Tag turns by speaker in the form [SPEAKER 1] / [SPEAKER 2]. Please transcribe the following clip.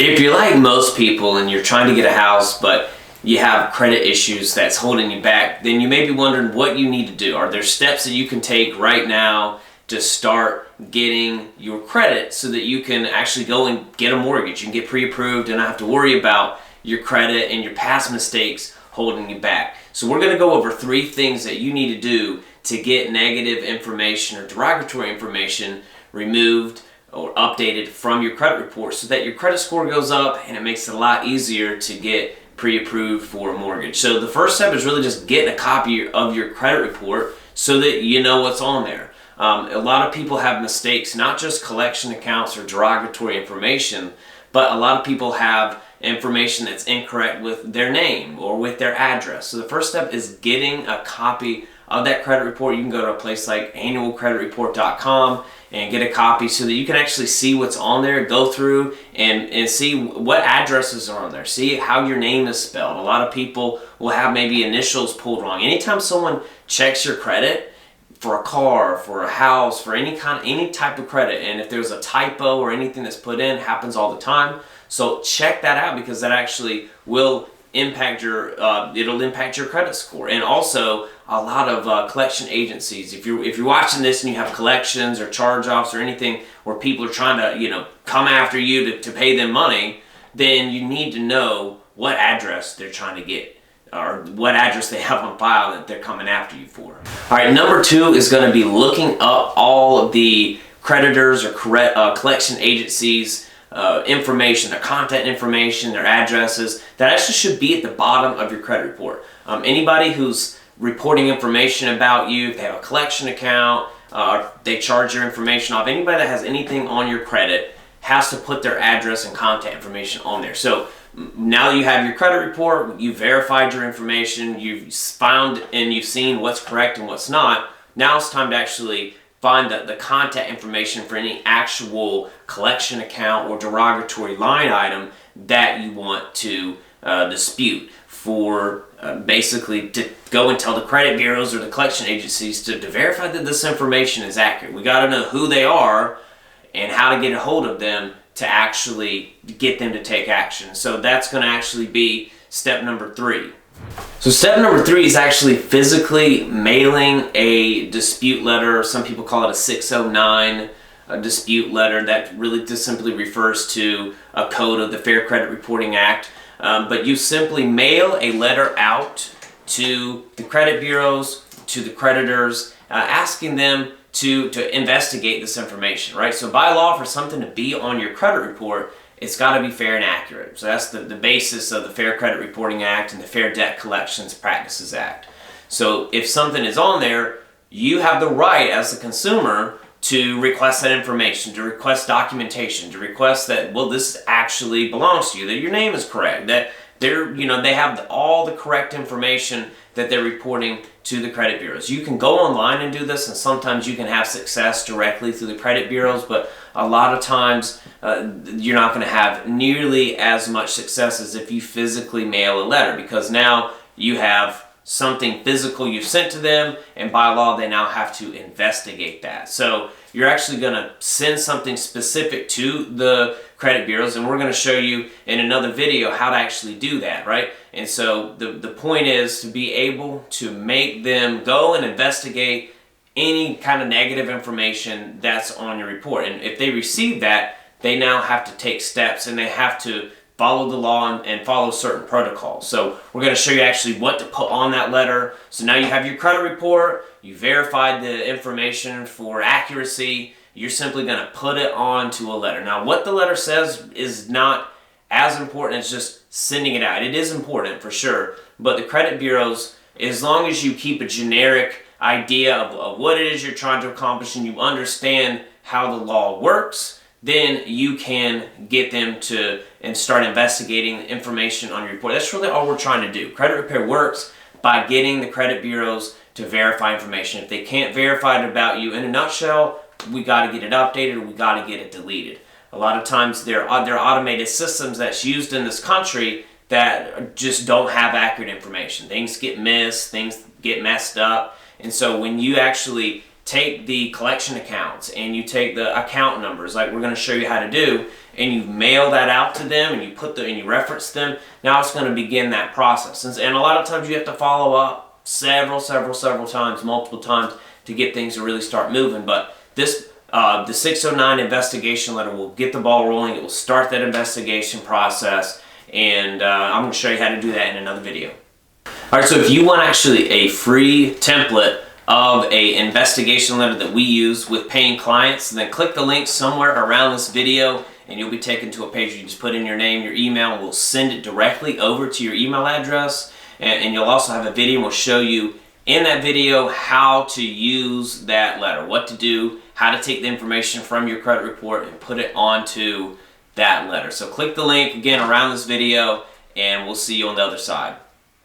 [SPEAKER 1] If you're like most people and you're trying to get a house, but you have credit issues that's holding you back, then you may be wondering what you need to do. Are there steps that you can take right now to start getting your credit so that you can actually go and get a mortgage? You can get pre-approved and not have to worry about your credit and your past mistakes holding you back. So we're going to go over 3 things that you need to do to get negative information or derogatory information removed or updated from your credit report so that your credit score goes up and it makes it a lot easier to get pre-approved for a mortgage. So the first step is really just getting a copy of your credit report so that you know what's on there. A lot of people have mistakes, not just collection accounts or derogatory information, but a lot of people have information that's incorrect with their name or with their address. So the first step is getting a copy of that credit report. You can go to a place like annualcreditreport.com and get a copy so that you can actually see what's on there, go through and see what addresses are on there, see how your name is spelled. A lot of people will have maybe initials pulled wrong. Anytime someone checks your credit for a car, for a house, for any type of credit, and if there's a typo or anything that's put in, happens all the time. So check that out because that actually will impact your it'll impact your credit score. And also a lot of collection agencies, if you're watching this and you have collections or charge-offs or anything where people are trying to come after you to pay them money, then you need to know what address they're trying to get or what address they have on file that they're coming after you for. All right, number 2 is going to be looking up all of the creditors or collection agencies information, their contact information, their addresses. That actually should be at the bottom of your credit report. Anybody who's reporting information about you, if they have a collection account, they charge your information off, anybody that has anything on your credit has to put their address and contact information on there. So now you have your credit report, you verified your information, you've found and you've seen what's correct and what's not. Now it's time to actually find the contact information for any actual collection account or derogatory line item that you want to dispute for basically to go and tell the credit bureaus or the collection agencies to verify that this information is accurate. We got to know who they are and how to get a hold of them to actually get them to take action. So that's going to actually be step number 3. So step number 3 is actually physically mailing a dispute letter. Some people call it a 609 dispute letter. That really just simply refers to a code of the Fair Credit Reporting Act. But you simply mail a letter out to the credit bureaus, to the creditors, asking them to investigate this information, right? So by law, for something to be on your credit report, it's got to be fair and accurate. So that's the basis of the Fair Credit Reporting Act and the Fair Debt Collections Practices Act. So if something is on there, you have the right as a consumer to request that information, to request documentation, to request that, well, this actually belongs to you, that your name is correct, that they have all the correct information that they're reporting to the credit bureaus. You can go online and do this, and sometimes you can have success directly through the credit bureaus, but a lot of times you're not going to have nearly as much success as if you physically mail a letter, because now you have something physical you've sent to them, and by law they now have to investigate that. So you're actually going to send something specific to the credit bureaus, and we're going to show you in another video how to actually do that, right? And so the point is to be able to make them go and investigate any kind of negative information that's on your report. And if they receive that, they now have to take steps and they have to follow the law and follow certain protocols. So we're going to show you actually what to put on that letter. So now you have your credit report, you verified the information for accuracy, you're simply going to put it onto a letter. Now what the letter says is not as important as just sending it out. It is important for sure, but the credit bureaus, as long as you keep a generic idea of what it is you're trying to accomplish and you understand how the law works, then you can get them to and start investigating information on your report. That's really all we're trying to do. Credit repair works by getting the credit bureaus to verify information. If they can't verify it about you in a nutshell, we got to get it updated or we got to get it deleted. A lot of times there are automated systems that's used in this country that just don't have accurate information. Things get missed, things get messed up. And so when you actually take the collection accounts and you take the account numbers, like we're going to show you how to do, and you mail that out to them and you reference them. Now it's going to begin that process. And a lot of times you have to follow up several times, multiple times, to get things to really start moving. But this the 609 investigation letter will get the ball rolling. It will start that investigation process, and I'm going to show you how to do that in another video. Alright, so if you want actually a free template of a investigation letter that we use with paying clients, then click the link somewhere around this video and you'll be taken to a page. You just put in your name, your email, and we'll send it directly over to your email address. And you'll also have a video, and we'll show you in that video how to use that letter, what to do, how to take the information from your credit report and put it onto that letter. So click the link again around this video, and we'll see you on the other side.